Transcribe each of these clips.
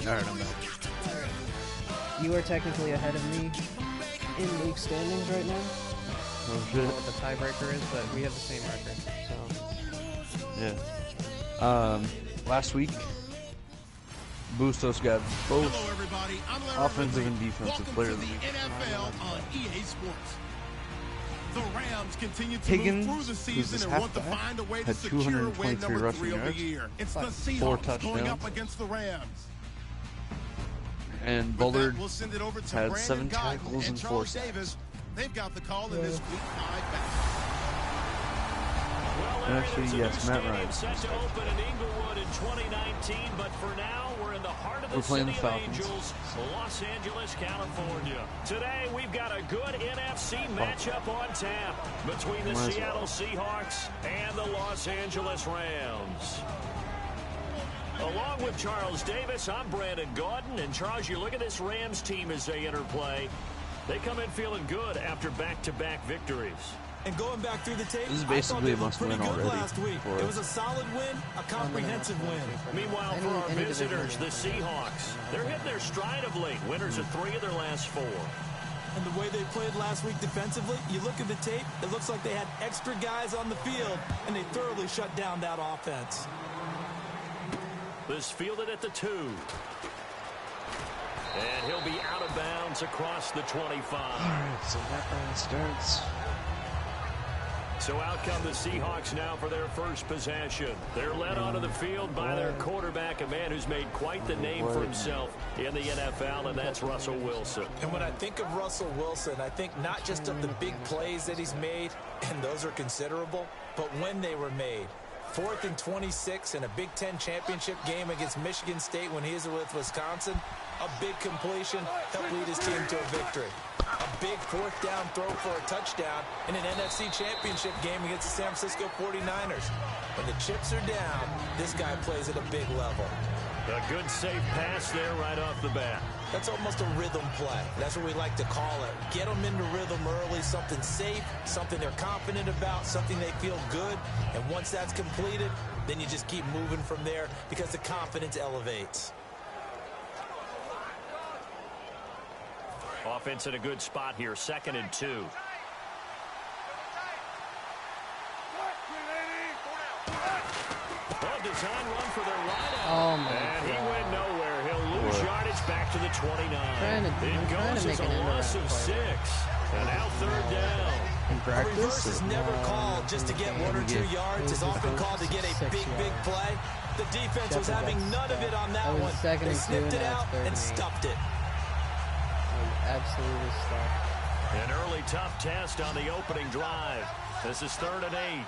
Alright, I'm back. Alright. You are technically ahead of me in league standings right now. Oh I don't shit. know what the tiebreaker is, but we have the same record. So Yeah. Last week, Bustos got both offensive and defensive player of the week. NFL on EA Sports. The Rams continue to Higgins, move through the season and want to find a way to had secure win 223 number rushing 3 of the yards, year. It's the 4 Seahawks going up touchdowns. against the Rams. And Bullard We'll send it over to had Brandon 7 Guyton tackles and 4 Charles sacks. Davis. They've got the call in this week 5 back. And actually, yes, Matt Ryan. Set to open in Inglewood in 2019, but for now, we're in the heart of the We're playing City the of Falcons. Angels, Los Angeles, California. Today, we've got a good NFC matchup on tap between the Seattle Seahawks and the Los Angeles Rams. Along with Charles Davis, I'm Brandon Gordon. And Charles, you look at this Rams team as they interplay. They come in feeling good after back-to-back victories. And going back through the tape, This is I basically a thought they looked must-win pretty good already last week. for It us. was a solid win, a comprehensive win. Meanwhile, for our visitors, the Seahawks, they're hitting their stride of late. Winners of 3 of their last 4. And the way they played last week defensively, you look at the tape, it looks like they had extra guys on the field, and they thoroughly shut down that offense. This fielded at the 2. And he'll be out of bounds across the 25. All right, so Matt Ryan starts. So out come the Seahawks now for their first possession. They're led onto the field by their quarterback, a man who's made quite the name for himself in the NFL, and that's Russell Wilson. And when I think of Russell Wilson, I think not just of the big plays that he's made, and those are considerable, but when they were made. 4th and 26 in a Big Ten championship game against Michigan State when he was with Wisconsin. A big completion helped lead his team to a victory. A big 4th down throw for a touchdown in an NFC championship game against the San Francisco 49ers. When the chips are down, this guy plays at a big level. A good safe pass there right off the bat. That's almost a rhythm play. That's what we like to call it. Get them into rhythm early, something safe, something they're confident about, something they feel good. And once that's completed, then you just keep moving from there because the confidence elevates. Offense in a good spot here, 2nd and 2. Well, design run for their wideout. Oh my and he God. went nowhere. He'll lose yardage back to the 29. It goes as a loss of 6. And now 3rd down. In A practice, reverse is never called just to get 1 or 2 yards. It's often called to get a big play. The defense was having none of it on that one. They snipped it out and stuffed it. Absolutely stuffed. An early tough test on the opening drive. This is 3rd and 8.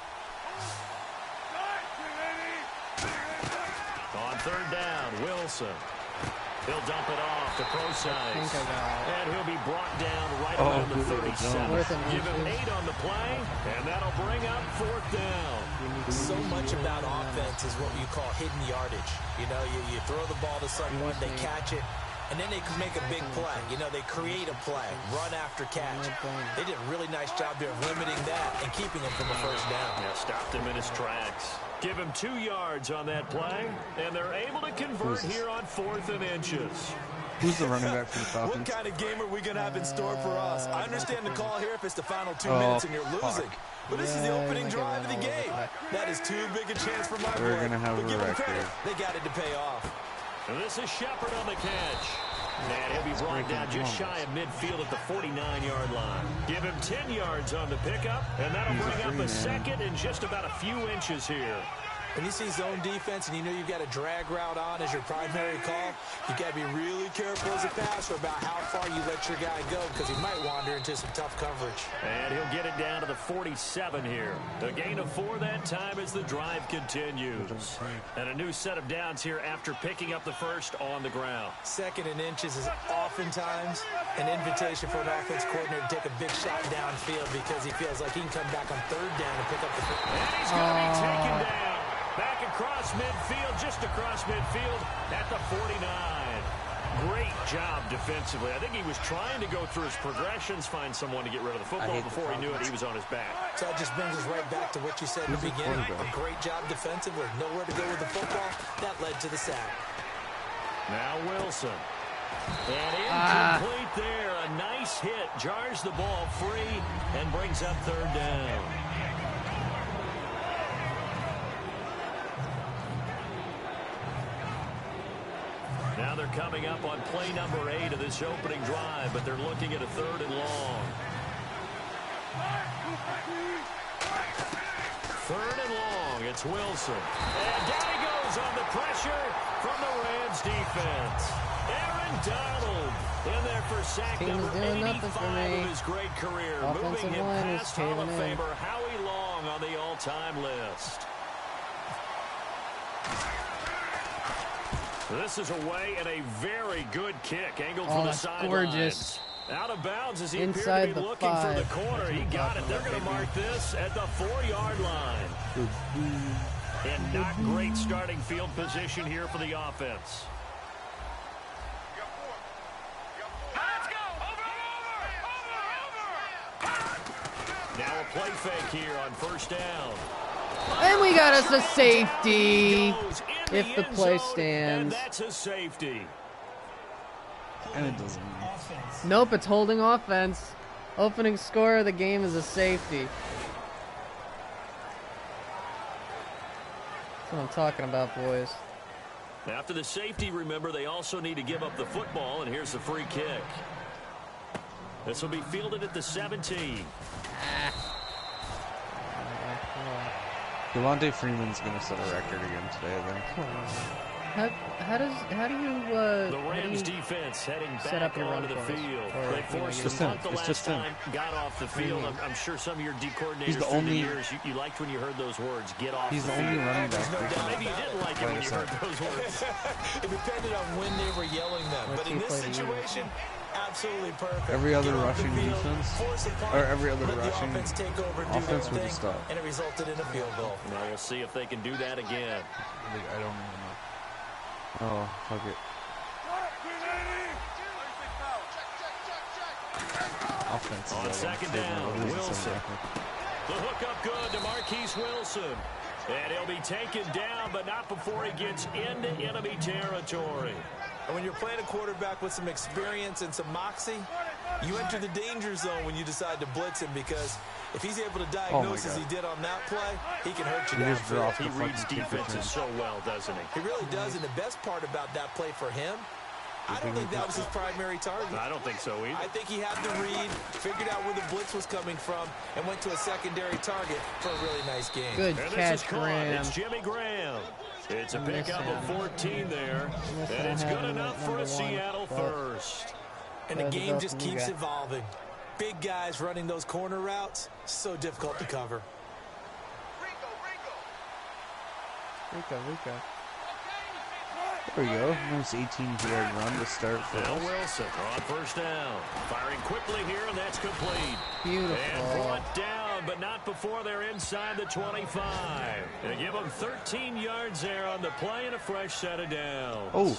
On 3rd down, Wilson. He'll dump it off to Procise. And he'll be brought down right around the 37. Give him 8 on the play, and that'll bring up 4th down. So much about offense is what you call hidden yardage. You know, you throw the ball to someone, they catch it, and then they can make a big play. You know, they create a play, run after catch. They did a really nice job there of limiting that and keeping him from a first down. Yeah, stopped him in his tracks. Give him 2 yards on that play, and they're able to convert here on 4th and inches. Who's the running back for the What Falcons? kind of game are we going to have in store for us? I understand the call here if it's the final 2 minutes and you're losing. But this is the opening drive of the game. That is too big a chance for my boy. We're going to have But a give him record. credit. They got it to pay off. And this is Shepard on the catch. And he'll be brought down just shy of midfield at the 49-yard line. Give him 10 yards on the pickup, and that'll bring up a 2nd and just about a few inches here. When you see zone defense and you know you've got a drag route on as your primary call, you've got to be really careful as a passer about how far you let your guy go because he might wander into some tough coverage. And he'll get it down to the 47 here. A gain of 4 that time as the drive continues. And a new set of downs here after picking up the first on the ground. 2nd and inches is oftentimes an invitation for an offense coordinator to take a big shot downfield because he feels like he can come back on 3rd down and pick up the first. And he's going to be taken down. Back across midfield, just across midfield at the 49. Great job defensively. I think he was trying to go through his progressions, find someone to get rid of the football. Before he knew it, he was on his back. So that just brings us right back to what you said in the beginning. A great job defensively. Nowhere to go with the football. That led to the sack. Now Wilson. And incomplete there. A nice hit. Jars the ball free and brings up third down. Now they're coming up on play number 8 of this opening drive, but they're looking at a 3rd and long. 3rd and long. It's Wilson. And down he goes on the pressure from the Rams defense. Aaron Donald in there for sack number 85 of his great career. Moving him past Hall of Famer Howie Long on the all-time list. This is away and a very good kick. Angled from the sideline. Gorgeous. Out of bounds as he Inside appeared to be looking 5. for the corner. He got it. They're going to mark this at the 4-yard line. And not great starting field position here for the offense. Now a play fake here on 1st down. And we got us a safety if the play stands. And that's a safety. And it doesn't. Nope, it's holding offense. Opening score of the game is a safety. That's what I'm talking about, boys. After the safety, remember, they also need to give up the football, and here's the free kick. This will be fielded at the 17. Devontae Freeman's going to set a record again today, I think. How do you the Rams defense heading set up back your run onto the field. They forced just the him. punt the It's last just him. time, got off the field. I'm sure some of your D coordinators He's the through only- the years, you liked when you heard those words, get off He's the the field. only running back. Maybe you didn't like it when you heard those words. It depended on when they were yelling them. What But in team this played you? situation, absolutely perfect. Every other Get off the rushing field, defense, force a punt, or every other let the rushing offense take over, do offense their would just thing, stop. and it resulted in a field goal. Now we'll see if they can do that again. I don't even know. Oh, fuck it. Offense On is 2nd down, Wilson. The hook up good to Marquise Wilson. And he'll be taken down, but not before he gets into enemy territory. And when you're playing a quarterback with some experience and some moxie, you enter the danger zone when you decide to blitz him, because if he's able to diagnose as he did on that play, he can hurt you downfield. He reads defenses so well, doesn't he? He really does, and the best part about that play for him, I don't think that was his primary target. I don't think so either. I think he had the read, figured out where the blitz was coming from, and went to a secondary target for a really nice game. Good And catch, Graham. It's Jimmy Graham. It's a pickup of 14 there, and it's good enough for a Seattle first. And the game just keeps evolving. Big guys running those corner routes, so difficult to cover. Rico. There we go. Nice 18-yard run to start for Now us. Wilson on 1st down. Firing quickly here, and that's complete. Beautiful. And brought down, but not before they're inside the 25. They give them 13 yards there on the play and a fresh set of downs. Oh,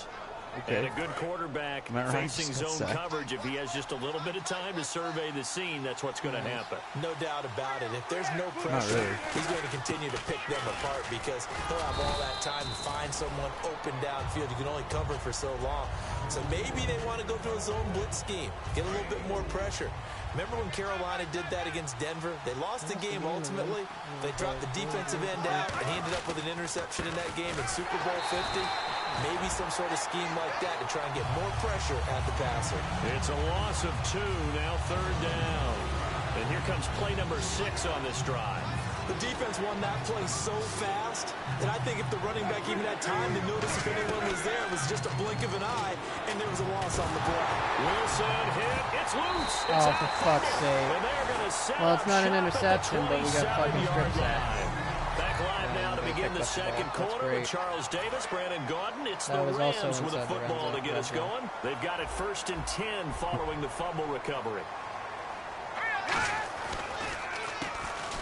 And okay. a good quarterback Matt Ryan facing just got zone sacked. coverage. If he has just a little bit of time to survey the scene, that's what's going to happen. No doubt about it. If there's no pressure, really. he's going to continue to pick them apart, because he'll have all that time to find someone open downfield. You can only cover for so long. So maybe they want to go to a zone blitz scheme, get a little bit more pressure. Remember when Carolina did that against Denver? They lost the game ultimately. They dropped the defensive end out, and he ended up with an interception in that game in Super Bowl 50. Maybe some sort of scheme like that to try and get more pressure at the passer. It's a loss of 2, now 3rd down. And here comes play number 6 on this drive. The defense won that play so fast that I think if the running back even had time to notice if anyone was there, it was just a blink of an eye, and there was a loss on the play. Wilson hit. It's loose. It's Oh, out. for fuck's sake. And they're going to set Well, it's not an up shop interception, at the but we got fucking 27-yard strip sack. line. Back live now to they begin picked the up the second ball. That's quarter with great. Charles Davis, Brandon Gaudin. It's That the was also Rams with a inside the red football to zone. get us Gotcha. going. They've got it 1st and 10 following the fumble recovery.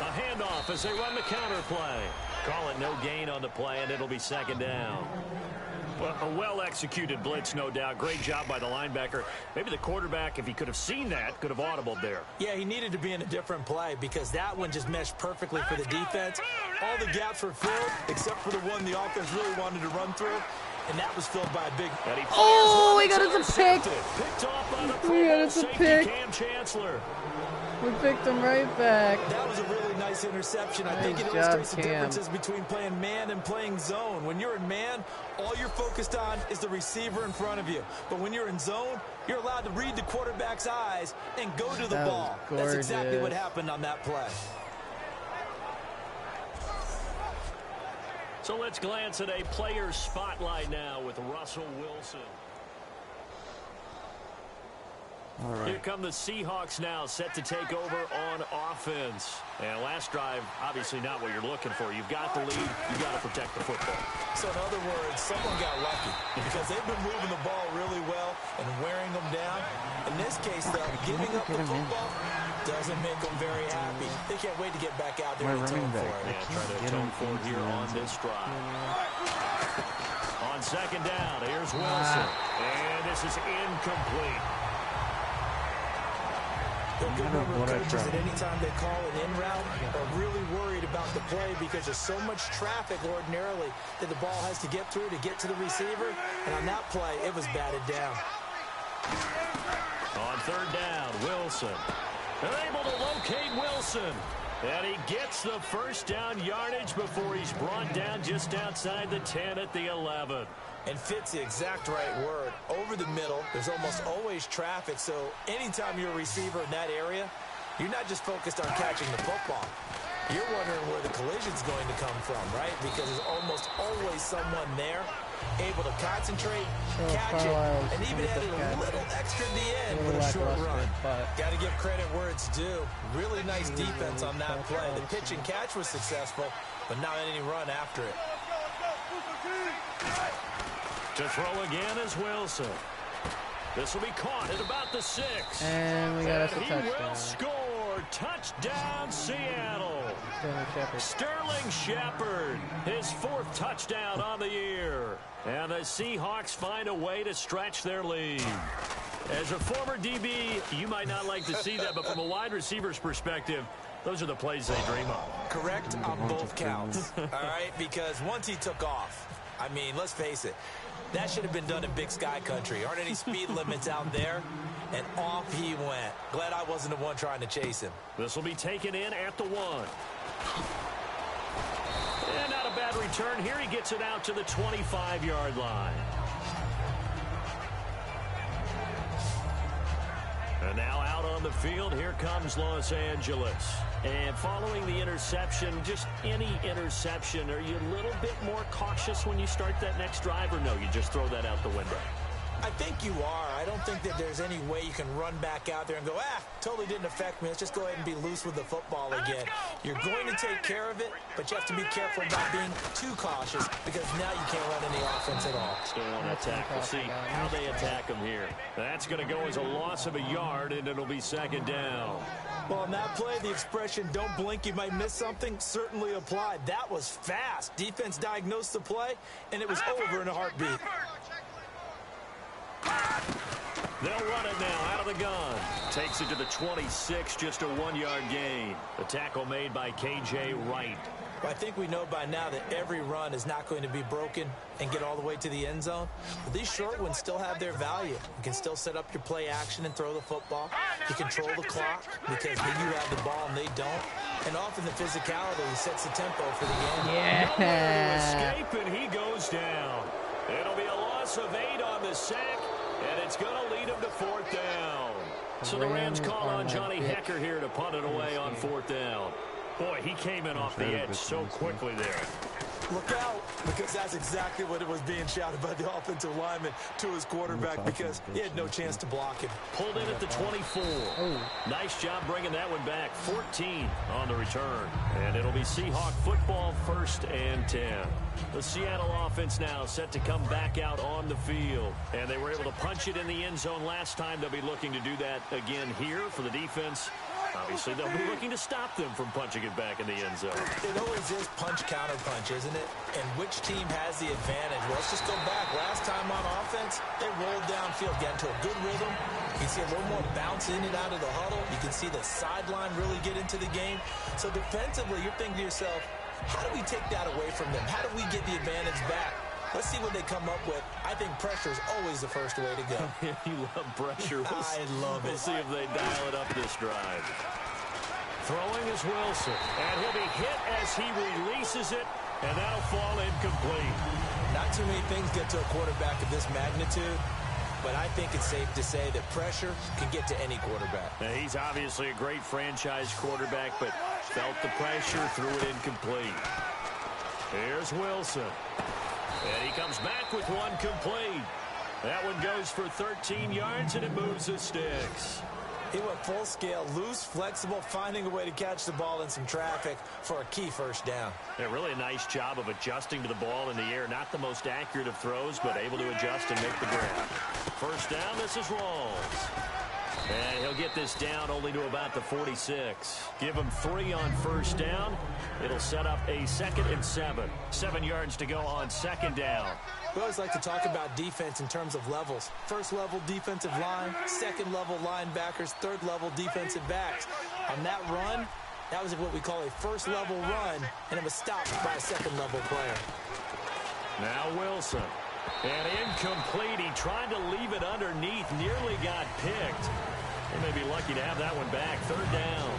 A handoff as they run the counter play. Call it no gain on the play, and it'll be 2nd down. Well, a well-executed blitz, no doubt. Great job by the linebacker. Maybe the quarterback, if he could have seen that, could have audibled there. Yeah, he needed to be in a different play, because that one just meshed perfectly for the defense. All the gaps were filled, except for the one the offense really wanted to run through. and that was filled by a big... Oh, we got us a pick. Picked off by the We got us a safety pick. Cam Chancellor. We picked him right back. That was a really nice interception. I think it Nice illustrates job, the Cam. differences between playing man and playing zone. When you're in man, all you're focused on is the receiver in front of you. But when you're in zone, you're allowed to read the quarterback's eyes and go to the That was ball. That's exactly what gorgeous. happened on that play. So let's glance at a player's spotlight now with Russell Wilson. All right. Here come the Seahawks now, set to take over on offense. And last drive, obviously not what you're looking for. You've got the lead. You've got to protect the football. So in other words, someone got lucky because they've been moving the ball really well and wearing them down. In this case, though, giving up the football doesn't make them very happy. They can't wait to get back out there My and atone running for back. it. Yeah, trying to atone for it here on this drive. On second down, here's Wilson. And this is incomplete. A good number of coaches at any time they call an in route are really worried about the play because there's so much traffic ordinarily that the ball has to get through to get to the receiver. And on that play, it was batted down. On third down, Wilson. They're able to locate Wilson. And he gets the first down yardage before he's brought down just outside the 10 at the 11. And fits the exact right word. Over the middle, there's almost always traffic, so anytime you're a receiver in that area, you're not just focused on catching the football. You're wondering where the collision's going to come from, right? Because there's almost always someone there able to concentrate, catch it, and even added a little extra at the end with a short run. Got to give credit where it's due. Really nice defense on that play. The pitch and catch was successful, but not any run after it. To throw again is Wilson. This will be caught at about the 6. And we got us a He will touchdown. score. Touchdown, Seattle. Sterling Shepard, his 4th touchdown on the year. And the Seahawks find a way to stretch their lead. As a former DB, you might not like to see that, but from a wide receiver's perspective, those are the plays they dream of. Correct on both counts, all right? Because once he took off, I mean, let's face it, that should have been done in Big Sky Country. Aren't any speed limits out there? And off he went. Glad I wasn't the one trying to chase him. This will be taken in at the 1. And not a bad return here. He gets it out to the 25-yard line. And now out on the field, here comes Los Angeles. And following the interception, just any interception, are you a little bit more cautious when you start that next drive, or no, you just throw that out the window? I think you are. I don't think that there's any way you can run back out there and go, totally didn't affect me. Let's just go ahead and be loose with the football again. You're going to take care of it, but you have to be careful about being too cautious because now you can't run any offense at all. Still want to attack. We'll see how they attack him here. That's going to go as a loss of a yard, and it'll be second down. Well, on that play, the expression, don't blink, you might miss something, certainly applied. That was fast. Defense diagnosed the play, and it was over in a heartbeat. They'll run it now out of the gun. Takes it to the 26, just a 1-yard gain. The tackle made by K.J. Wright. I think we know by now that every run is not going to be broken and get all the way to the end zone. But these short ones still have their value. You can still set up your play action and throw the football. You control the clock because you have the ball and they don't. And often the physicality sets the tempo for the game. Yeah. Escape, and he goes down. It'll be a loss of 8 on the sack, and it's going to lead him to 4th down. So the Rams call on Johnny Hecker here to punt it away on 4th down. Boy, he came in off the edge so quickly there. Look out, because that's exactly what it was being shouted by the offensive lineman to his quarterback because he had no chance to block him. Pulled in at the 24. Nice job bringing that one back. 14 on the return. And it'll be Seahawk football, 1st and 10. The Seattle offense now set to come back out on the field. And they were able to punch it in the end zone last time. They'll be looking to do that again here for the defense. Obviously, they'll be looking to stop them from punching it back in the end zone. It always is punch-counter-punch, isn't it? And which team has the advantage? Well, let's just go back. Last time on offense, they rolled downfield, got into a good rhythm. You can see a little more bounce in and out of the huddle. You can see the sideline really get into the game. So defensively, you're thinking to yourself, how do we take that away from them? How do we get the advantage back? Let's see what they come up with. I think pressure is always the first way to go. You love pressure. I love it. We'll see if they dial it up this drive. Throwing is Wilson, and he'll be hit as he releases it, and that'll fall incomplete. Not too many things get to a quarterback of this magnitude, but I think it's safe to say that pressure can get to any quarterback. Now, he's obviously a great franchise quarterback, but felt the pressure, threw it incomplete. Here's Wilson. And he comes back with one complete. That one goes for 13 yards, and it moves the sticks. He went full scale, loose, flexible, finding a way to catch the ball in some traffic for a key first down. Yeah, really a nice job of adjusting to the ball in the air. Not the most accurate of throws, but able to adjust and make the grab. First down, this is Rawls. And he'll get this down only to about the 46. Give him 3 on first down. It'll set up a 2nd and 7. 7 yards to go on second down. We always like to talk about defense in terms of levels. First level defensive line, second level linebackers, third level defensive backs. On that run, that was what we call a first level run, and it was stopped by a second level player. Now Wilson. And incomplete. He tried to leave it underneath. Nearly got picked. They may be lucky to have that one back. Third down.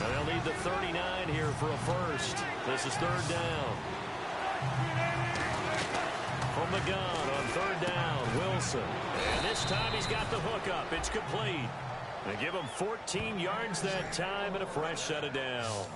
And they'll need the 39 here for a first. This is third down. From the gun on third down, Wilson. And this time he's got the hook up. It's complete. They give him 14 yards that time and a fresh set of downs.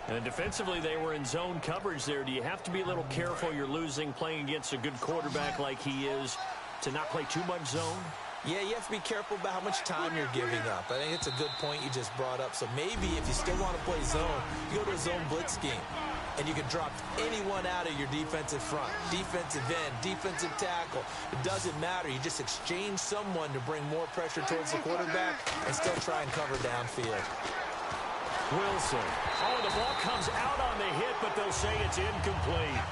And defensively, they were in zone coverage there. Do you have to be a little careful you're losing playing against a good quarterback like he is to not play too much zone? Yeah, you have to be careful about how much time you're giving up. I think it's a good point you just brought up. So maybe if you still want to play zone, you go to a zone blitz scheme. And you can drop anyone out of your defensive front. Defensive end, defensive tackle. It doesn't matter. You just exchange someone to bring more pressure towards the quarterback and still try and cover downfield. Wilson. Oh, the ball comes out on the hit, but they'll say it's incomplete.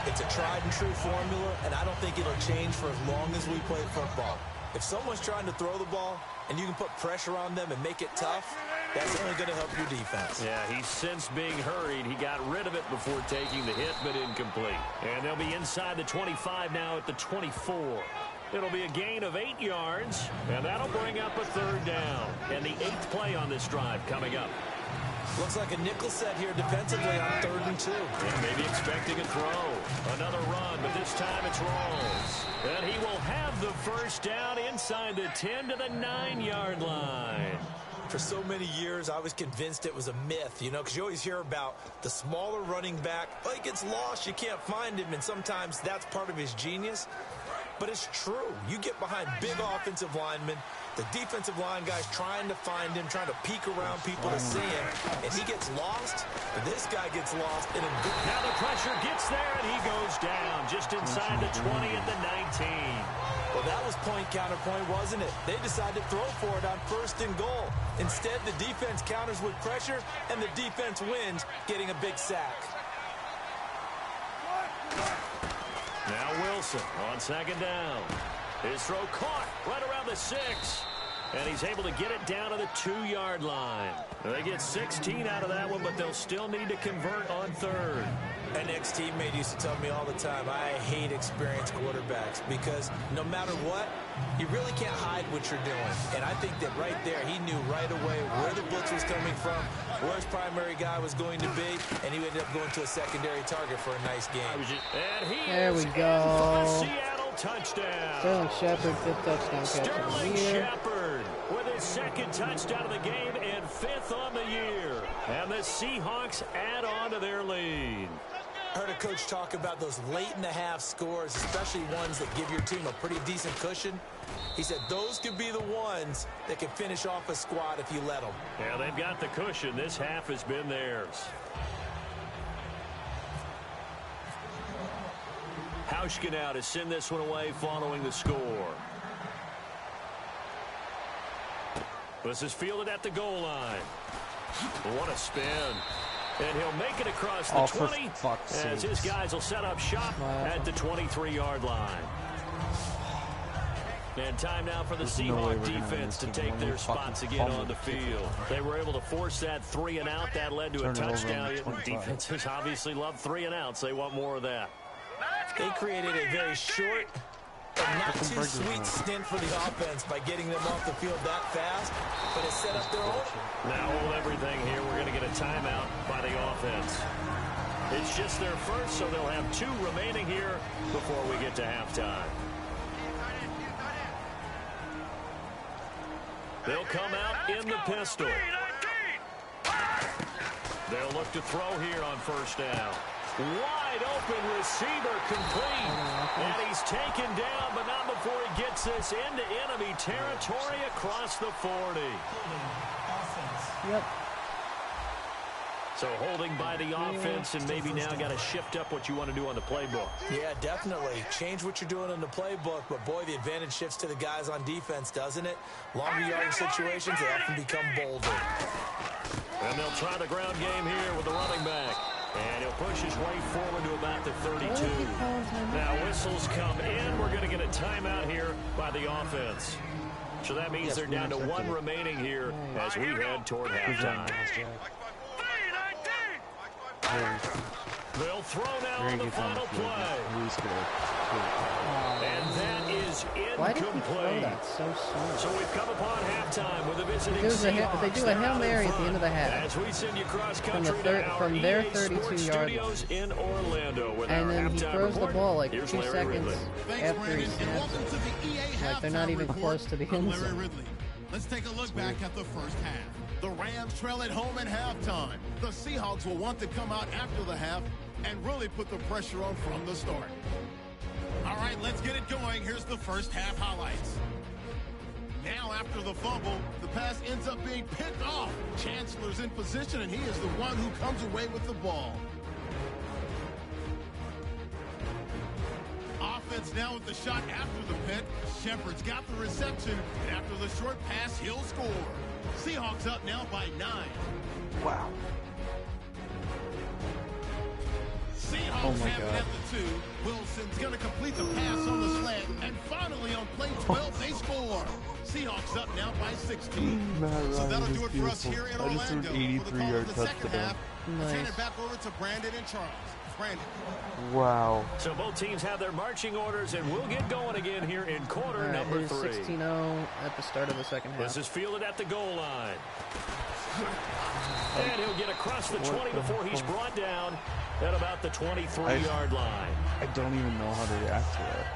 It's a tried and true formula, and I don't think it'll change for as long as we play football. If someone's trying to throw the ball and you can put pressure on them and make it tough, that's only going to help your defense. Yeah, he's since being hurried. He got rid of it before taking the hit, but incomplete. And they'll be inside the 25 now at the 24. It'll be a gain of 8 yards, and that'll bring up a third down. And the 8th play on this drive coming up. Looks like a nickel set here defensively on 3rd and 2. Yeah, maybe expecting a throw. Another run, but this time it's Rawls. And he will have the first down inside the 10 to the 9-yard line. For so many years, I was convinced it was a myth, you know, because you always hear about the smaller running back. Oh, he gets lost, you can't find him, and sometimes that's part of his genius. But it's true. You get behind big offensive linemen, the defensive line guy's trying to find him, trying to peek around people to see him, and he gets lost, and this guy gets lost in a good... Now the pressure gets there, and he goes down just inside the 20 at the 19. Well, that was point counterpoint, wasn't it? They decided to throw for it on 1st and goal. Instead, the defense counters with pressure, and the defense wins, getting a big sack. Now Wilson on 2nd down. His throw caught right around the 6. And he's able to get it down to the 2-yard line. They get 16 out of that one, but they'll still need to convert on 3rd. An ex-teammate used to tell me all the time, I hate experienced quarterbacks because no matter what, you really can't hide what you're doing. And I think that right there, he knew right away where the blitz was coming from, where his primary guy was going to be, and he ended up going to a secondary target for a nice game. And he there we go. Seattle touchdown. Sterling Shepard, 5th touchdown catch Sterling of the year. Shepard with his 2nd touchdown of the game and 5th on the year. And the Seahawks add on to their lead. I heard a coach talk about those late-in-the-half scores, especially ones that give your team a pretty decent cushion. He said those could be the ones that can finish off a squad if you let them. Yeah, they've got the cushion. This half has been theirs. Hauschka now to send this one away following the score. This is fielded at the goal line. What a spin. And he'll make it across the 20 as his guys will set up shop at the 23-yard line. And time now for the Seahawks defense to take their spots again on the field. They were able to force that 3-and-out. That led to a touchdown. Defenses obviously love 3-and-outs. They want more of that. They created a very short and not too sweet stint for the offense by getting them off the field that fast, but it set up their own. Now hold everything here. We're going to get a timeout by the offense. It's just their first, so they'll have 2 remaining here before we get to halftime. They'll come out in the pistol. They'll look to throw here on first down. Wide open receiver complete. And he's taken down, but not before he gets this into enemy territory across the 40. Yep. So holding by the offense, and maybe now got to shift up what you want to do on the playbook. Yeah, definitely. Change what you're doing in the playbook, but boy, the advantage shifts to the guys on defense, doesn't it? Longer yardage situations, they often become bolder. And they'll try the ground game here with the running back. And he'll push his way forward to about the 32. Now whistles come in. We're going to get a timeout here by the offense. So that means they're down to 1 remaining here as we head toward halftime. They'll throw now on the final play. And that is incomplete. Why did he throw that so soon? So we've come upon halftime with a visiting They do a Hail Mary at the end of the half. As we send you cross From country from their 32-yard studios in Orlando with and our then he halftime throws the report. ball like Here's 2 Larry seconds Ridley. after he snaps it. Like they're not even close to the end zone. Ridley. Let's take a look back at the first half. The Rams trail at home at halftime. The Seahawks will want to come out after the half and really put the pressure on from the start. All right, let's get it going. Here's the first half highlights. Now after the fumble, the pass ends up being picked off. Chancellor's in position, and he is the one who comes away with the ball. Offense now with the shot after the pick. Shepard's got the reception, and after the short pass, he'll score. Seahawks up now by 9. Wow. Seahawks have it at the 2. Wilson's going to complete the pass on the slant, and finally on play 12, they score. Seahawks up now by 16. So that'll do it for us here in Orlando. For the call of the second half, Nice. turn it back over to Brandon and Charles. Brandon. Wow. So both teams have their marching orders, and we'll get going again here in quarter number 3. 16-0 at the start of the second half. This is fielded at the goal line. And he'll get across the 20 before he's brought down at about the 23-yard line. I don't even know how to react to it.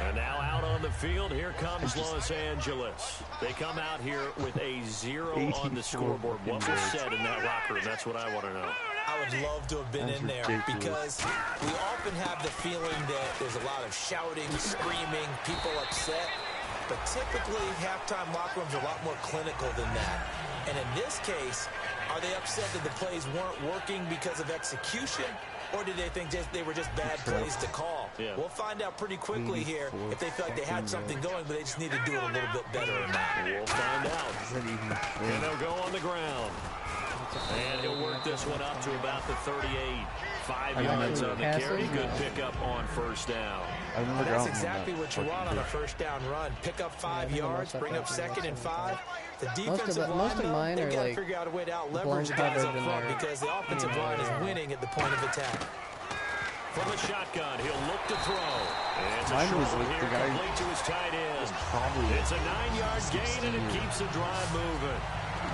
And now out on the field, here comes Los Angeles. They come out here with a 0 on the scoreboard. What was said in that locker room? That's what I want to know. I would love to have been in there because we often have the feeling that there's a lot of shouting, screaming, people upset. But typically, halftime locker rooms are a lot more clinical than that. And in this case, are they upset that the plays weren't working because of execution? Or did they think they were just bad plays to call? Yeah. We'll find out pretty quickly here if they felt like they had something going, but they just need to do it a little bit better or not. We'll find out. And they'll go on the ground. And he'll work this one up to about the 38. 5 yards on the carry. Good pickup on first down. That's exactly what you want on a first down run. Pick up 5 yards, bring up 2nd and 5. The defensive line, they've got to figure out a way to out-leverage the guys up front because the offensive line is winning at the point of attack. From the shotgun, he'll look to throw. And it's a Mine short was one like here, the guy complete to his tight end. probably It's a 9-yard gain, and it keeps the drive moving.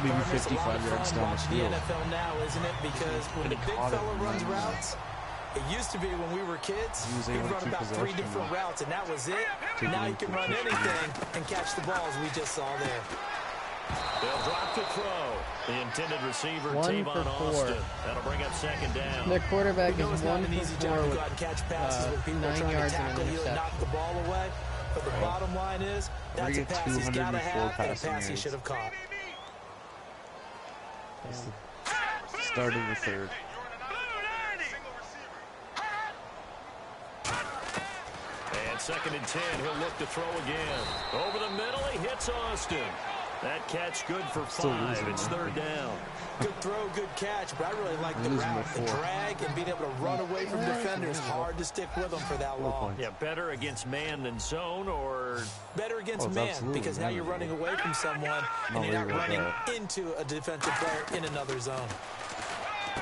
maybe It's a lot 55 of yards fun down the watching the field. NFL now, isn't it? Because when the big fella runs routes, it used to be when we were kids, he'd run about 3 different routes, and that was it. Now he can run anything and catch the ball, as we just saw there. They'll drop to throw. The intended receiver, 1 for Tavon 4. Austin. That'll bring up 2nd down. Their quarterback is It's 1 not an easy for job 4 to with go out and catch passes when people are 9 trying to yards and tackle an you and interception. knock the ball away. But the bottom line is, that's a get pass he's got to 204 have and a passing pass he yards. should have caught. Start of the 3rd. And 2nd and 10, he'll look to throw again. Over the middle, he hits Austin. That catch good for 5. It's 3rd down. Good throw, good catch, but I really like the route, the drag, and being able to run away from defenders. Hard to stick with them for that long. Yeah, better against man than zone, or Better against man, because now you're running away from someone, and you're not running into a defensive player in another zone.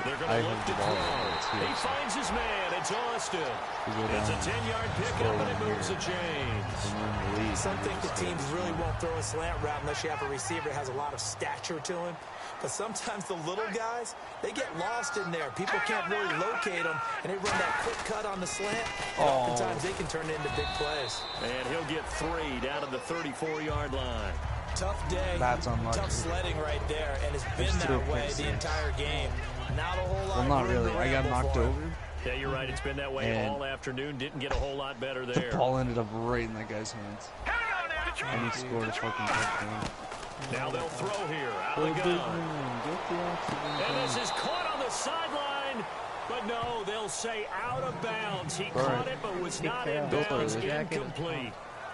They're going to look to throw. He finds his man. It's Austin. It's a 10-yard pickup, and it moves the chains. Some think the teams really won't throw a slant route unless you have a receiver that has a lot of stature to him. But sometimes the little guys, they get lost in there. People can't really locate them, and they run that quick cut on the slant. And oftentimes they can turn it into big plays. And he'll get 3 down to the 34-yard line. Tough day, tough sledding right there, and it's been that way the entire game. Not a whole lot. Well, not really. I got knocked over. Yeah, you're right. It's been that way all afternoon. Didn't get a whole lot better there. The ball ended up right in that guy's hands. And he scored a fucking touchdown. Now they'll throw here. Out of the gun. And this is caught on the sideline. But no, they'll say out of bounds. He caught it, but was not in bounds. Incomplete.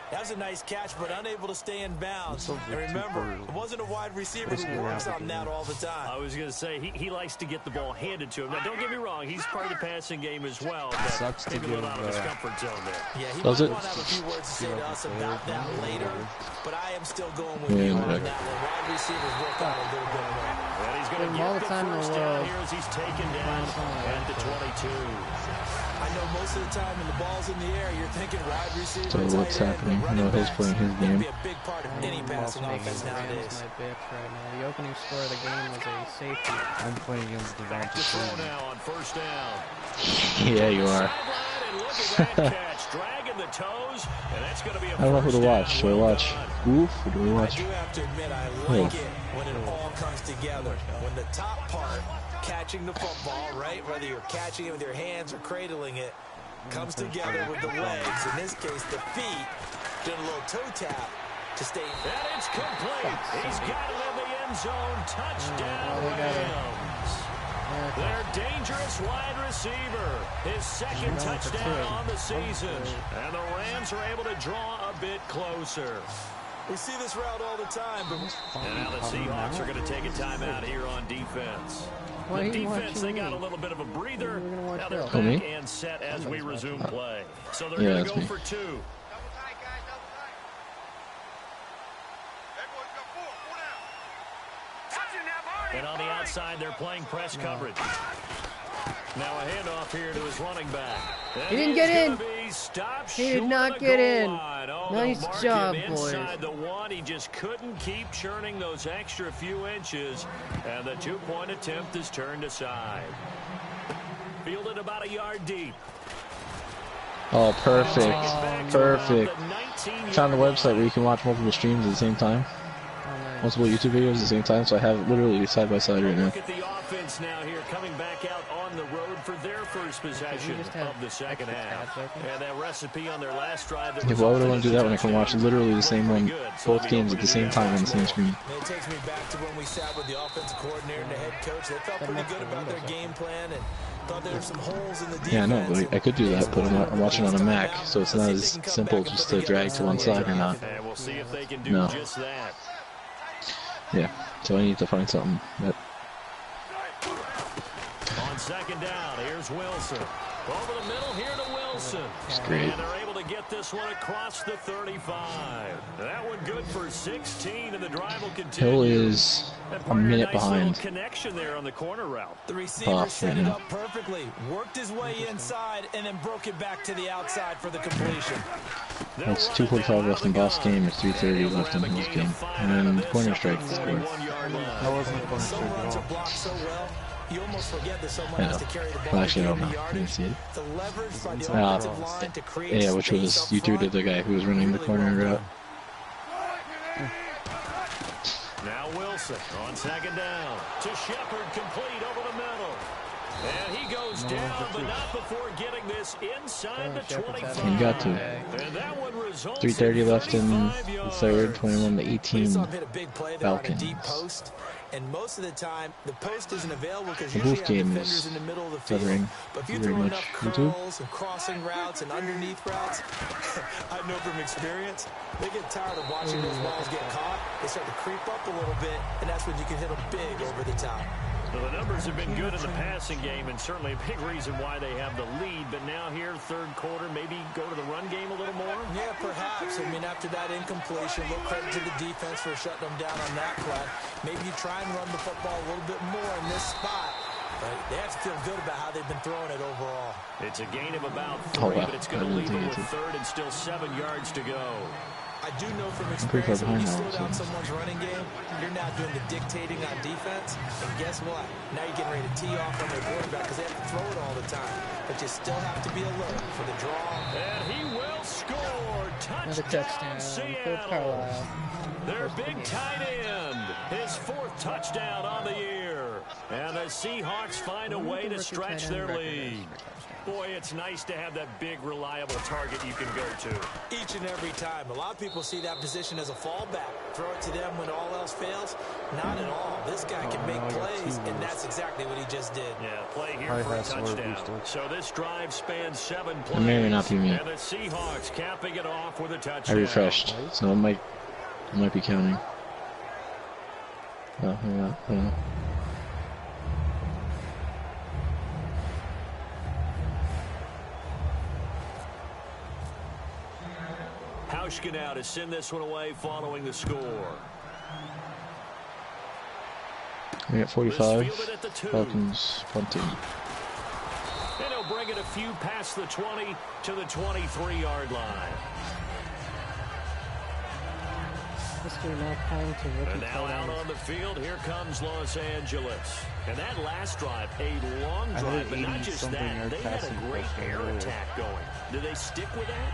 That was a nice catch, but unable to stay in bounds. And remember, it wasn't a wide receiver who works on that all the time. I was going to say, he likes to get the ball handed to him. Now, don't get me wrong, he's part of the passing game as well. But sucks to maybe a little out of his comfort zone there. Yeah, he might want to have a few words to say to us about that later, but I am still going with you on that one. Wide receivers work out a little bit more. And he's going to get the first down here as he's taken down at the 22. I know most of the time when the ball's in the air, you're thinking wide receiver. So what's happening? I know he's playing his game. Be a big part of any passing offense nowadays. My bitch right now. The opening score of the game was a safety. I'm playing against the Back to throw now on first down. Yeah, you are. And look at that catch, dragging the toes, and that's going to be a I don't know who to watch. Should I watch Goof or do we watch? I do have to admit, I like it when it all comes together. When the top part, catching the football, right, whether you're catching it with your hands or cradling it, comes together with the legs, in this case the feet, doing a little toe tap to stay. And it's complete. He's got it in the end zone. Touchdown, Rams. Their dangerous wide receiver. His second touchdown on the season. And the Rams are able to draw a bit closer. We see this route all the time, but and now the Seahawks are going to take a timeout here on defense. The defense, they got a little bit of a breather. Now they're back and set as we resume play. So they're going to go for 2. And on the outside, they're playing press coverage. Now a handoff here to his running back. He didn't get in. He did not get in. Oh, nice job, boys. Inside the 1, he just couldn't keep churning those extra few inches, and the 2-point attempt is turned aside. Fielded about a yard deep. Oh, perfect. Perfect. Found a website where you can watch multiple streams at the same time. Multiple YouTube videos at the same time, so I have it literally side by side right now. Look at the offense now here, coming back out on the road for their first possession of the second half. And that recipe on their last drive. Yeah, why would I want to do that when I can watch literally the same one, both games at the same time on the same screen? It takes me back to when we sat with the offensive coordinator and the head coach. They felt pretty good about their game plan and thought there were some holes in the defense. Yeah, I know, but I could do that, but I'm watching on a Mac, so it's not as simple just to drag to one side or not. And we'll see if they can do just that. Yeah, so I need to find something that... On second down, here's Wilson. Over the middle here to Wilson. It's great. And they're able to get this one across the 35. That one good for 16, and the drive will continue. Hill is a minute behind. Connection there on the corner route. The receiver set it up perfectly, worked his way inside, and then broke it back to the outside for the completion. It's 2:45 left in Boss game. It's 3:30 left in Hill's game. And then the corner strike scored. That wasn't a corner strike at all. So well, you almost forget that someone has to carry the ball. Well, actually, I don't know. I didn't see it. The leverage by the offensive line to create yeah, which was you threw to the guy who was running the corner route. Now Wilson on second down to Shepard, complete over the middle. And he goes down, but not before getting this inside the 25. He got to. 3:30 left in the third, 21-18 Falcons. And most of the time, the post isn't available because the usually Wolf game defenders is in the middle of the field. covering But if you very throw much enough YouTube. curls and crossing routes and underneath routes, I know from experience, they get tired of watching those balls get caught. They start to creep up a little bit, and that's when you can hit them big over the top. Well, the numbers have been good in the passing game, and certainly a big reason why they have the lead. But now here, third quarter, maybe go to the run game a little more? Yeah, perhaps. I mean, after that incompletion, a little credit to the defense for shutting them down on that play. Maybe you try and run the football a little bit more in this spot They have to feel good about how they've been throwing it overall. It's a gain of about 3, but it's going to leave them with 3rd and still 7 yards to go. I do know from experience that when you slow down someone's running game, you're now doing the dictating on defense. And guess what? Now you're getting ready to tee off on their quarterback because they have to throw it all the time. But you still have to be alert for the draw. And he will score. Touchdown, Seattle. Their big tight end. His 4th touchdown on the year. And the Seahawks find a way to stretch their lead. Boy, it's nice to have that big, reliable target you can go to. Each and every time. A lot of people see that position as a fallback. Throw it to them when all else fails. Not at all. This guy can make plays, and that's exactly what he just did. Yeah, play here for a touchdown. So this drive spans 7 plays. It may or may not be me. And the Seahawks capping it off with a touchdown. I refreshed, so it might be counting. Oh, yeah, I don't know. Hauschka now to send this one away following the score. We got 45. Falcons punting. And he'll bring it a few past the 20 to the 23-yard line. And now out on the field, here comes Los Angeles. And that last drive, a long drive, but not just that. They had a great air attack going. Do they stick with that?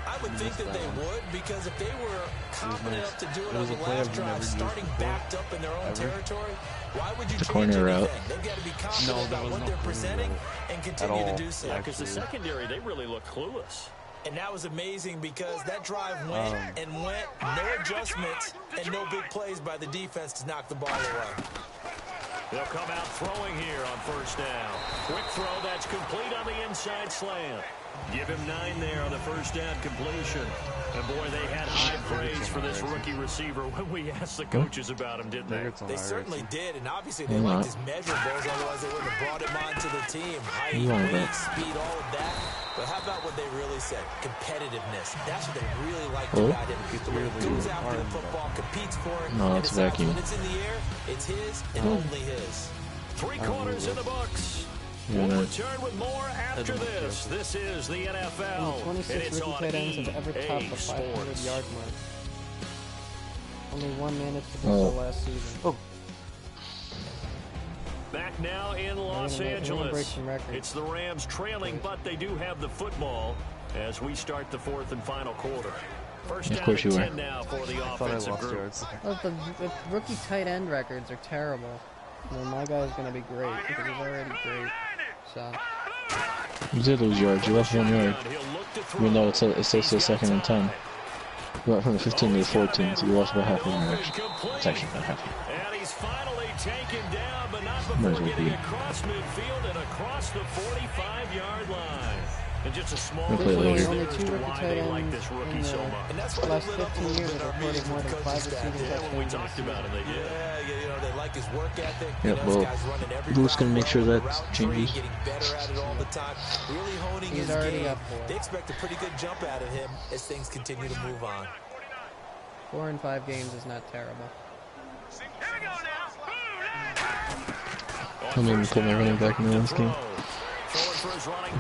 I would think that they would, because if they were confident enough to do it on the last drive, starting backed up in their own territory, why would you change anything? They've got to be confident about what they're presenting and continue to do so. Because the secondary, they really look clueless. And that was amazing because that drive went and went, no adjustments, and no big plays by the defense to knock the ball away. They'll come out throwing here on 1st down. Quick throw, that's complete on the inside slant. Give him 9 there on the 1st down completion. And boy, they had high praise for this rookie receiver when we asked the coaches about him, didn't they? They certainly did, and obviously they liked his measurables, otherwise they wouldn't have brought him onto the team. Height, weight, speed, all of that. But how about what they really said? Competitiveness. That's what they really liked about him. The way he goes after the football, competes for it, and decides when it's in the air, it's his and only his. 3 quarters in the books. We'll return with more after this. This is the NFL. 26 rookie tight ends have ever topped the 500-yard mark. Only one managed to do so last season. Back now in Los Angeles. It's the Rams trailing, but they do have the football as we start the 4th and final quarter. First down and 10 now for the offensive group. Well, the rookie tight end records are terrible. Well, my guy's going to be great because he's already great. So. You did lose yards. You left 1 yard. Even though it says 2nd and 10. You went from the 15 to the 14, so you lost about half a yard. It's actually about half a yard. And he's finally taken down, but not before getting across midfield and across the 45-yard line. And just a small only 2 why rookie they like this rookie so much. And that's the what last 15 years have recorded more than 5 receiving touchdowns. When we talked about him, they did. Yeah, you know, they like his work ethic. Yeah, well, Luke's going to make sure that changes. Getting better at it all the time. Really honing his game. They expect a pretty good jump out of him as things continue to move on. 4 in 5 games is not terrible. I'm going to put my running back in the last game.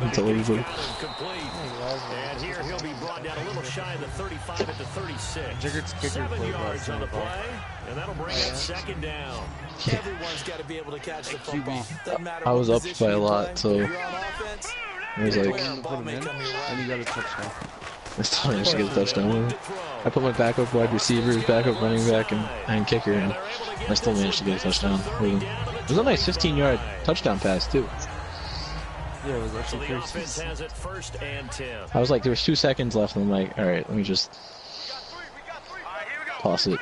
It's illegal. And here he'll be brought down a little shy of the 35 at the 36. 7 yards on the play, and that'll bring up 2nd down. Everyone's got to be able to catch the football. I was up by a lot, so it was like, And you got a touchdown. I still managed to get a touchdown. I put my backup wide receivers, backup running back, and kicker, and I still managed to get a touchdown. It was a nice 15-yard touchdown pass, too. Yeah, it was actually the offense has it 1st and 10. I was like, there was 2 seconds left, and I'm like, all right, let me just toss it.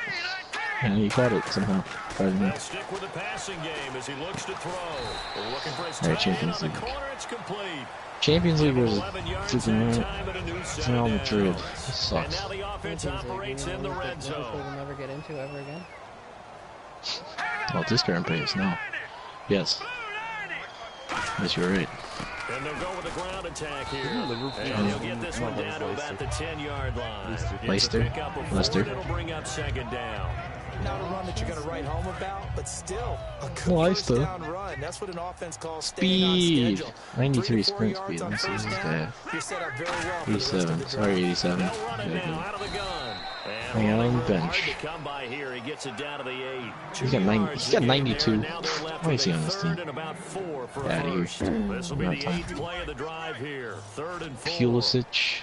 And he caught it somehow. They'll stick with the passing game as he looks to throw. They're looking for his tight end on the corner. It's complete. Champions League was freaking Real Madrid. This sucks. And now the offense operates in the red zone. We'll never get into ever again. Oh, this current pace, no. Yes. Yes, you're right. And they'll go with a ground attack here. And he'll get this one down to about the 10-yard line. Leicester. It'll bring up 2nd down. not a run that you're going to write home about, but still a good first down run. That's what an offense calls staying on schedule. 93 sprint speed. Let's see this guy. 87. Sorry, 87. Hang on the bench. He's got 92. Why is he on this team? Get out of here. Not time. Pulisic.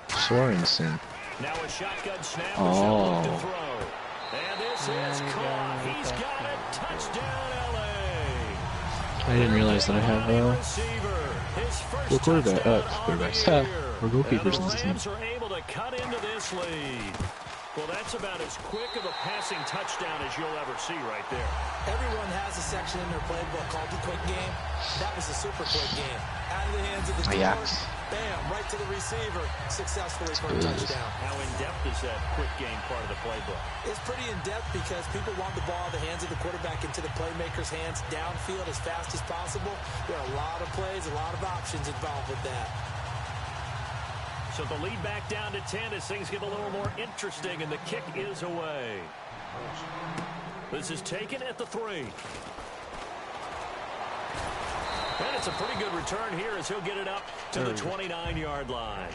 Sorensen. Oh. And this is caught. He's got it. Touchdown, LA. I didn't realize that I have quarterbacks. Or goalkeepers in this team. Are able to cut into this lead. Well, that's about as quick of a passing touchdown as you'll ever see right there. Everyone has a section in their playbook called the quick game. That was a super quick game. Out of the hands of the Ajax. Bam, right to the receiver, successfully for a touchdown. How in-depth is that quick game part of the playbook? It's pretty in-depth because people want the ball in the hands of the quarterback into the playmaker's hands downfield as fast as possible. There are a lot of plays, a lot of options involved with that. So the lead back down to 10 as things get a little more interesting, and the kick is away. This is taken at the 3. And it's a pretty good return here as he'll get it up to the 29-yard line.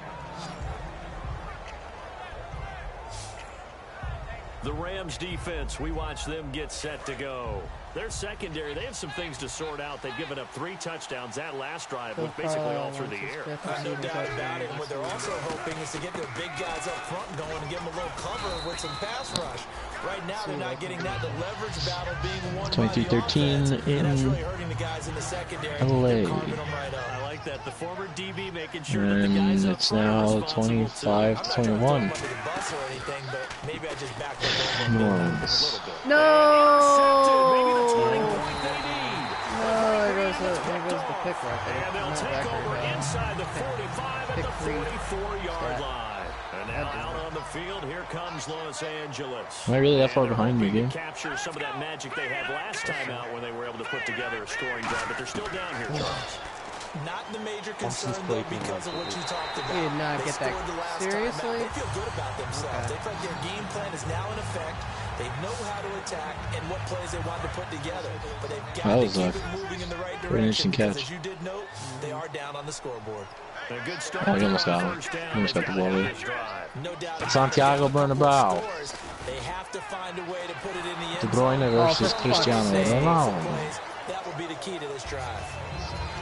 The Rams defense, we watch them get set to go. Their secondary, they have some things to sort out. They've given up 3 touchdowns. That last drive was basically all through the air. No doubt about it. And what they're also hoping is to get their big guys up front going and give them a little cover with some pass rush. Right now, they're not getting that. The leverage battle being won 23-13 in really hurting the guys in the secondary. LA. I like that. The former DB making sure that the guys up front are responsible. And it's now 25-21. No! There goes the pick right there. And they'll take over inside the 45 at the 44-yard line. And now out on the field, here comes Los Angeles. Am I really that far behind you again? Capture some of that magic they had last time out when they were able to put together a scoring drive, but they're still down here, Charles. Not the major concern, though, because of what you talked about. They did not get that seriously. They feel good about themselves. They feel like their game plan is now in effect. They know how to attack and what plays they want to put together. But they've got to keep it moving in the right direction. Because as you did note, they are down on the scoreboard. A good start. Oh, he almost got him. He almost got the ball there. No doubt. Santiago Bernabeu. They have to find a way to put it in the end De Bruyne versus Cristiano Ronaldo. That will be the key to this drive.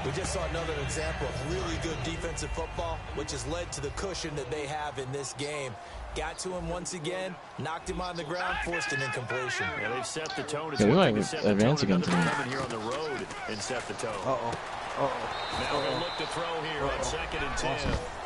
We just saw another example of really good defensive football, which has led to the cushion that they have in this game. Got to him once again, knocked him on the ground, forced an incompletion. Yeah, they've set the tone. Yeah, we might advance again tonight. Here on the road and set the tone. Now they'll look to throw here on 2nd and 10.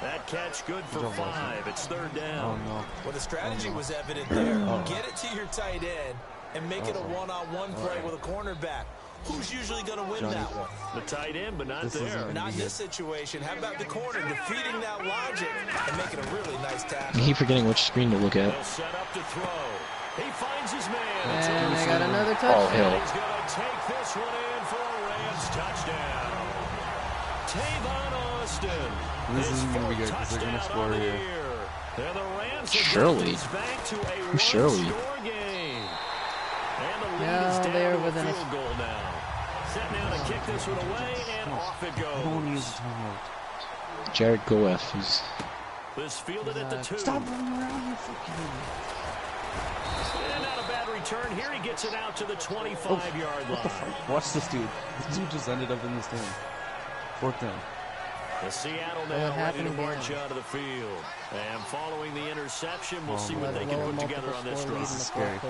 That catch good for 5. It's 3rd down. Well, the strategy was evident there. Get it to your tight end and make it a one-on-one play with a cornerback. Who's usually going to win that one? The tight end, but not there. Not in this situation. How about the corner defeating that logic and making a really nice tackle? I keep forgetting which screen to look at. They'll set up to throw. He finds his man. And they got another touchdown. Oh, hell. He's going to take this one in for a Rams touchdown. Tavon Austin. This isn't going to be good because they're going to score here. And the Rams Shirley. Who's Shirley? No, they're within a goal now. Set now to kick this one away, and off it goes. I don't want to use the timeout. Jared Goff. He's this fielded at the 2. Stop running around, you fucking And not a bad return. Here he gets it out to the 25-yard line. Watch this dude. This dude just ended up in the stand. 4th down. The Seattle now ready to march out of the field. And following the interception, we'll see what they can put together on this drive. Scary. We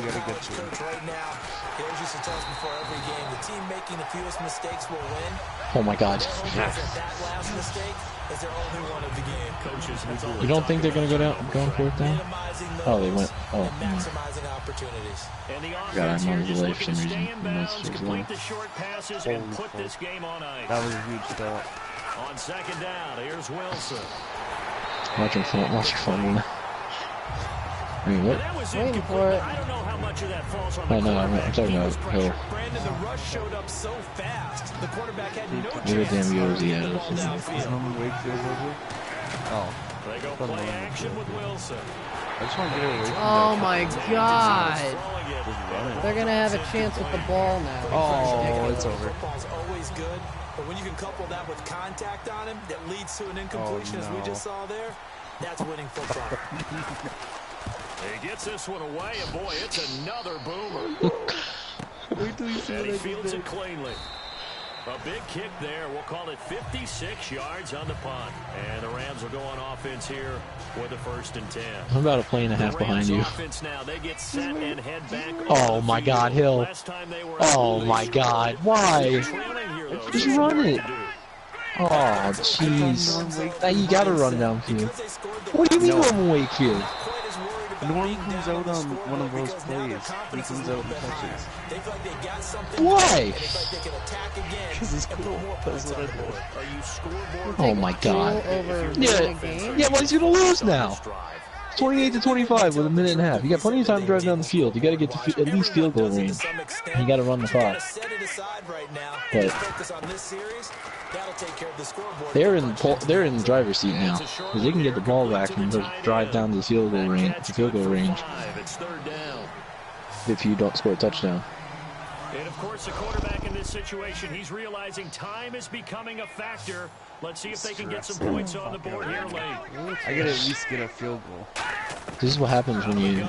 got to get to it. Right now, here's used to tell us before every game, the team making the fewest mistakes will win. oh my God. That last mistake is their only one of the game. Coaches, You don't think they're gonna go down, going 4th down? Oh, they went. Oh, maximizing opportunities. And the God, I'm on offense delay here for just some looking to reason. stay in bounds, complete the short passes, and put this game on ice. That was a huge stop. On 2nd down, here's Wilson. Watch your phone. I mean, what? That was Waiting for it. I don't know how much of that falls on the Oh, no, I'm talking about Hill. Brandon, the rush showed up so fast. The quarterback had no chance. Where the damn goes he at? Is Norman Wakefield over? Oh. They go play action with Wilson. I just want to get away from Oh my god! They're gonna have a chance with the ball now. Oh, it's over. Football's always good, but when you can couple that with contact on him that leads to an incompletion, as we just saw there, that's winning football. He gets this one away, and boy, it's another boomer. Wait till you see And he what I fields did. it cleanly. A big kick there. We'll call it 56 yards on the punt. And the Rams will go on offense here with the 1st and 10. I'm about a play and a half behind you. Offense now. They get set and head back. Oh my god, Hill. Oh my god, why? Just run it. Oh, jeez. Now you gotta run downfield. What do you mean run Wakefield? Norm comes out on one of those plays. He comes out and touches. Why? Because it's cool. That's what I do. Oh my god. Yeah, well he's gonna lose now. 28-25 with a minute and a half. You got plenty of time to drive down the field. You got to get to at least field goal range. And you got to run the clock. But they're in the driver's seat now because they can get the ball back and just drive down to the field goal range. If you don't score a touchdown. And of course, the quarterback in this situation, he's realizing time is becoming a factor. Let's see if they can get some points on the board here late. I gotta at least get a field goal. This is what happens when you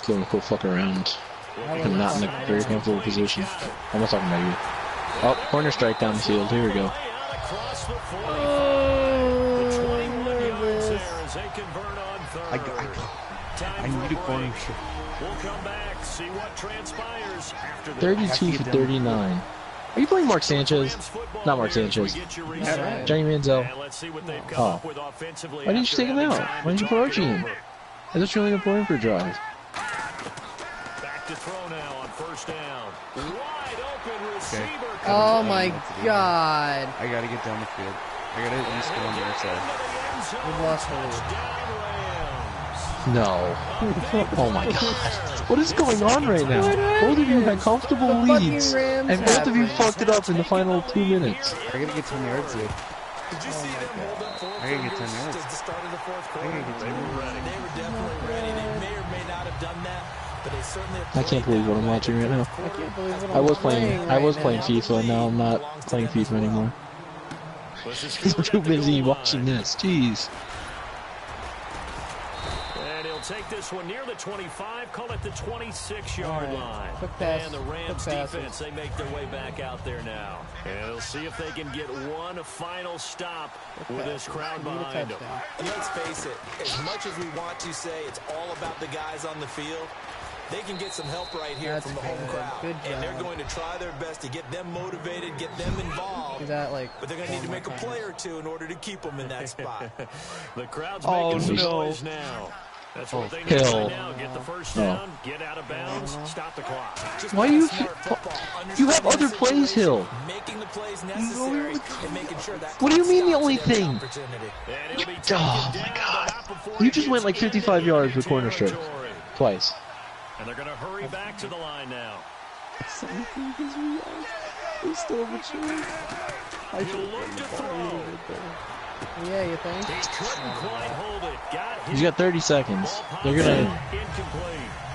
go and quit fucking around and not in a very comfortable position. I'm not talking about you. Oh, corner strike down the field. Here we go. I need a corner strike. We'll come back, see what transpires after 32 for 39. Are you playing Mark Sanchez? Not Mark Sanchez. Johnny Manziel. Oh. Why didn't you take him out? Why didn't you put Archie in? I thought you were only going to put him for a drive. Back to throw now on 1st down. Wide open receiver. Oh my god. I gotta get down the field. I gotta at least go on their side. We've lost the lead. No. Oh my god. What is going on right now? Both of you had comfortable leads, and both of you fucked it up in the final 2 minutes. I gotta get 10 yards here. Did you see them hold up for I gotta get 10 yards. at the start of the 4th quarter? I gotta get 10 yards. They were definitely ready. They may or may not have done that, but they certainly have I can't believe what I'm watching right now. I can't believe what I was playing right FIFA, and now I'm not playing FIFA anymore. I'm too busy watching this. Jeez. Take this one near the 25, call it the 26-yard line. Quick pass. And the Rams defense, they make their way back out there now. And they'll see if they can get one final stop with this crowd behind them. And let's face it, as much as we want to say it's all about the guys on the field, they can get some help right here from the home crowd. And they're going to try their best to get them motivated, get them involved. But they're going to need to make a play or two in order to keep them in that spot. The crowd's making some noise now. That's what they need right now. Get the 1st down, get out of bounds, stop the clock. Why you have other plays, Hill? Making the plays necessary and making sure that. What do you mean the only thing? Oh my god. You just went like 55 yards with corner strike. Twice. And they're going to hurry back to the line now. We still have a chance. I should look to throw. Yeah, you think? He couldn't quite hold it. He's got 30 seconds. They're gonna.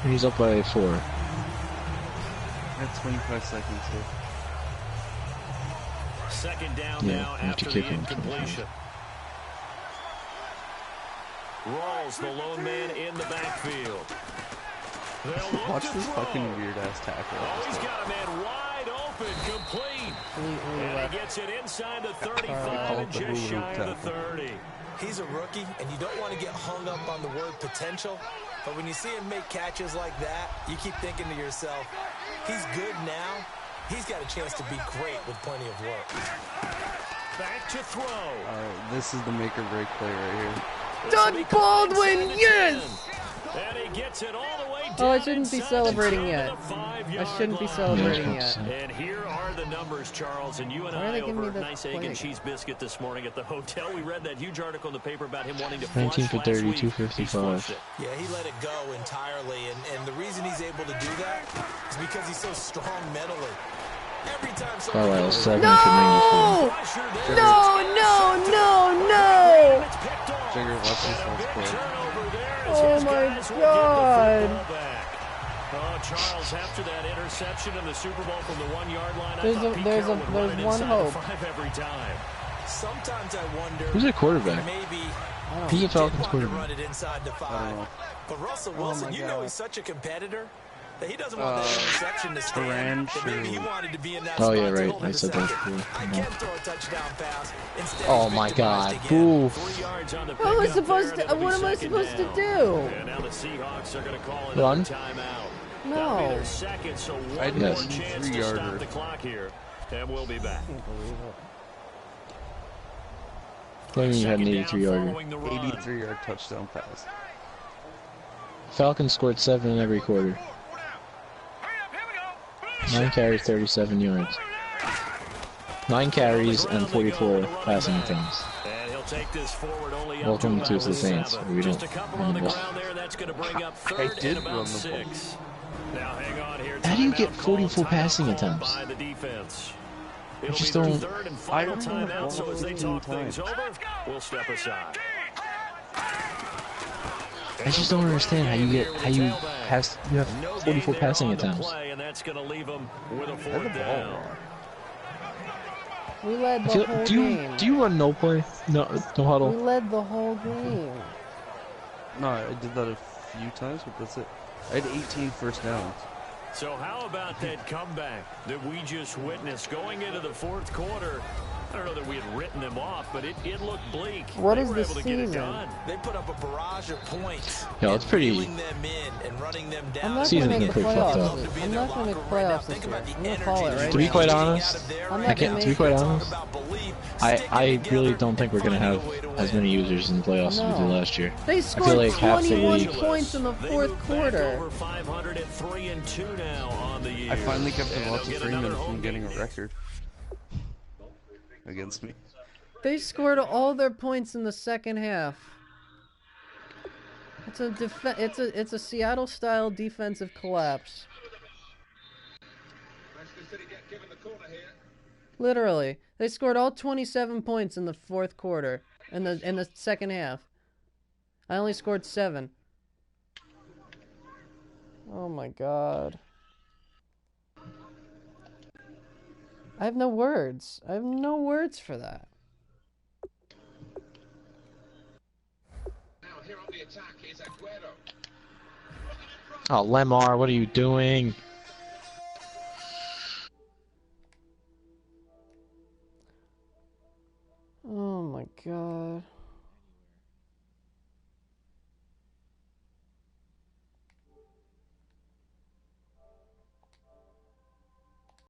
He's up by 4. That's 25 seconds here. 2nd down now after the incompletion. Rawls, the lone man in the backfield. Watch this fucking weird ass tackle. Oh, he's got a man wide open, complete. And he gets it inside the 35 and just shy of the 30. He's a rookie, and you don't want to get hung up on the word potential, but when you see him make catches like that, you keep thinking to yourself, he's good now. He's got a chance to be great with plenty of work. Back to throw. This is the make or break play right here. Doug Baldwin, yes! And he gets it all the way down. Oh, I shouldn't be celebrating yet. I shouldn't be celebrating yet. And here are the numbers, Charles. And you and I over a nice egg and cheese biscuit this morning at the hotel. We read that huge article in the paper about him wanting to flush 19 for 30, last week. 255. Yeah, he let it go entirely. And the reason he's able to do that is because he's so strong mentally. Every time Carlisle 7 no! for 94. No! Jigger, watch this last play. Oh my God! Oh, Charles, after that interception in the Super Bowl from the 1-yard line, there's one hope. Every time. Sometimes I wonder. Who's the quarterback? Maybe He Falcons to quarterback. run it inside the 5. But Russell Wilson, you know he's such a competitor that he doesn't want that interception to stand. Maybe he wanted to be in that spot. Yeah, right. I said that before. I can't throw a touchdown pass. Instead, oh my God! Oof. What am I supposed to do? And now the Seahawks are going to call Run. timeout. No. Second, so I one didn't more see chance to 3-yarder. stop the clock here. And we'll be back. I can't believe it. Claiming you had an 83-yarder. 83-yard touchdown pass. Falcons scored 7 in every quarter. 9 carries, 37 yards. 9 carries and 44 passing attempts. And he'll take this forward only Welcome to the Saints. We don't. Just a couple on the ground there. That's going to bring up third did and run about the 6. Now hang on here. How do you get Timeout 44 call, passing timeout attempts? by the defense. I It'll just be their don't. third and final I ran the timeout, ball so as they 15 talk things times. over, we'll step aside. I just don't understand how you have 44 passing attempts. And that's going to leave them with a I had fourth the ball down. wrong. We led the whole game. Do you run no play? No huddle? We led the whole game. No, I did that a few times, but that's it. I had 18 first downs. So how about that comeback that we just witnessed going into the fourth quarter? I don't know that we had written them off, but it looked bleak. What They is were the able to get it season? done. They put up a barrage of points. Yeah, it's pretty. Reeling them in and running them down. I'm not Season's going to been make the pretty fucked playoffs. up. I'm not going to make playoffs this year. I'm going to call it right To be now. quite honest, I'm I not can't. gonna To be make quite it. honest, I really don't think we're gonna have as many users in the playoffs as we did last year. They scored like half the 21 league- points in the They fourth move back quarter. over 500 at 3-2 now on the year. I finally kept And Devonta they'll get Freeman another from home getting game. a record against me. They scored all their points in the second half. It's a Seattle-style defensive collapse. Literally, they scored all 27 points in the fourth quarter. In the second half, I only scored 7. Oh my God. I have no words. I have no words for that. Oh, Lemar, what are you doing?